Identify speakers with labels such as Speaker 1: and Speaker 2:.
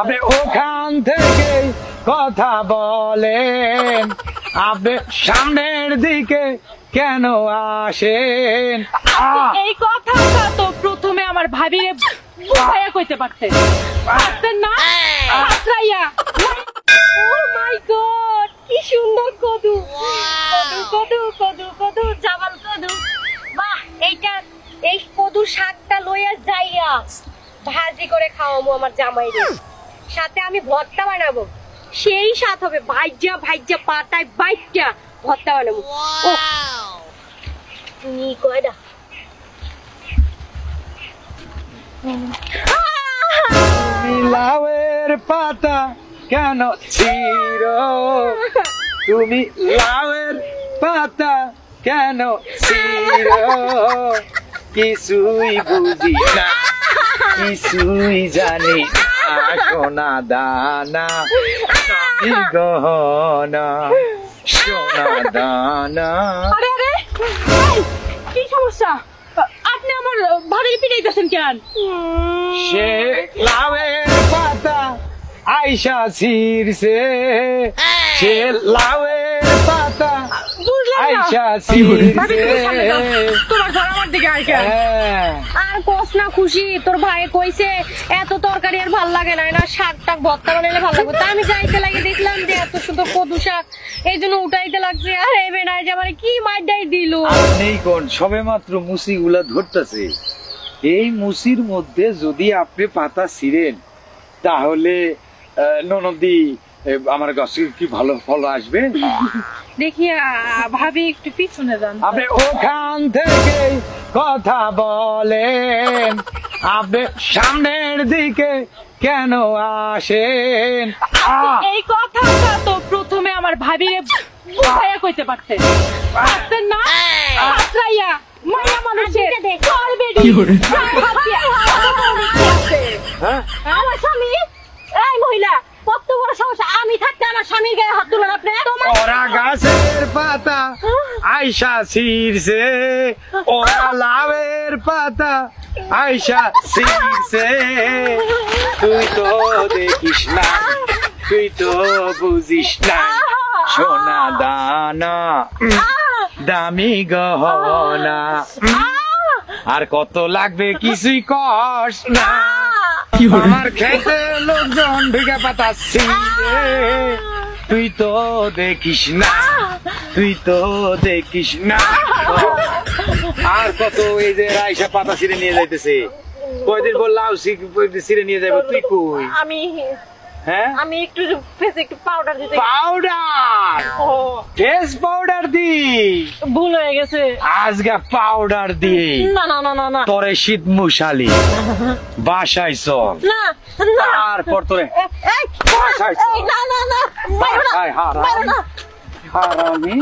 Speaker 1: আপনি ওখান থেকে কথা বলেন, আপনি সামনের দিকে কেন আসেন?
Speaker 2: এই কথাটা তো প্রথমে আমার ভাবিরে বুঝাইয়া কইতে পারতেন না? আত্রাইয়া ও মাই গড, কি সুন্দর কদু কদু কদু কদু কদু জামাল কদু। বাহ, এই কদু শাকটা লইয়া যাইয়া ভাজি করে খাওয়াবো আমার জামাইরে, সাথে আমি ভর্তা বানাবো, সেই স্বাদ হবে। ভাইজা ভাইজা পাতায় বাইটা ভর্তা বানাবো। ও তুমি কয়টা
Speaker 1: তুমি লাউয়ের পাতা কেন ছিঁড়ো? তুমি লাউয়ের পাতা কেন ছিঁড়ো? কিছুই বুঝি না, কিছুই জানি না, সোনা দানা আমি গহনা, সোনা দানা।
Speaker 2: আরে আরে, এই, কি সমস্যা? আপনি আমার ভাবির পিটাইতেছেন কেন?
Speaker 1: সে লাউয়ের পাতা আইসা ছিঁড়ছে, সে লাউয়ের পাতা আইসা ছিঁড়ছে।
Speaker 2: তোমার ঘর আমার দিকে আয় কেন? আর কস না খুশি, তোর ভাই কইছে এত তরকারি আর ভাল লাগে না, শাক টাক ভর্তা বানাইলে ভাল লাগবে। তা আমি যাইতে লাগে দেখলাম যে এত সুন্দর কদু শাক, এই জন্য উঠাইতে লাগছে। আর এই বেনায় যে আমার কি মাইডাই দিল।
Speaker 1: নেই কোন সবে মাত্র মুসি গুলা ধরতেছে, এই মুসির মধ্যে যদি আপনি পাতা ছিঁড়েন তাহলে ননদি আমার গাছে কি ভালো ফল আসবে।
Speaker 2: দেখি ভাবি একটু পিছনে যান।
Speaker 1: আপনি ওখান থেকে কথা বলেন, আপনি সামনের দিকে কেন আসেন?
Speaker 2: এই কথাটা তো প্রথমে আমার ভাবিরে বুঝাইয়া কইতে পারতেন না? আত্রাইয়া মায়া মানুষের আমার স্বামী, এই মহিলা কত বড় সমস্যা, আমি থাকতে আমার স্বামীর গায়ে হাত তুলেন আপনি?
Speaker 1: ওরা গাছের পাতা আইসা ছিঁড়ছে, ওরা লাউয়ের পাতা আইসা ছিঁড়ছে। তুই তো দেখিস না, তুই তো বুঝিস না, সোনা দানা দামি গহনা। আর কত লাগবে কিছুই কস না, আমার খেতে লোকজন ঢুকে পাতা ছিঁড়ে। তুই তো দেখিস না, তুই তো দেখিস না। আর কত এই যে রাইসা পাতা ছিঁড়ে নিয়ে যাইতেছে, কয়দিন পর লাউ ছিঁড়ে নিয়ে যাবো। তুই কই?
Speaker 2: আমি একটু ফেসে একটু পাউডার দিতে।
Speaker 1: পাউডার? ফেস পাউডার দি?
Speaker 2: ভুল হয়ে গেছে।
Speaker 1: আজকে পাউডার দিয়ে
Speaker 2: না না না না না,
Speaker 1: তোরে শীত মশালি বাসায় চল,
Speaker 2: না না,
Speaker 1: তারপর তোরে
Speaker 2: না না না,
Speaker 1: বাসায় হারামি।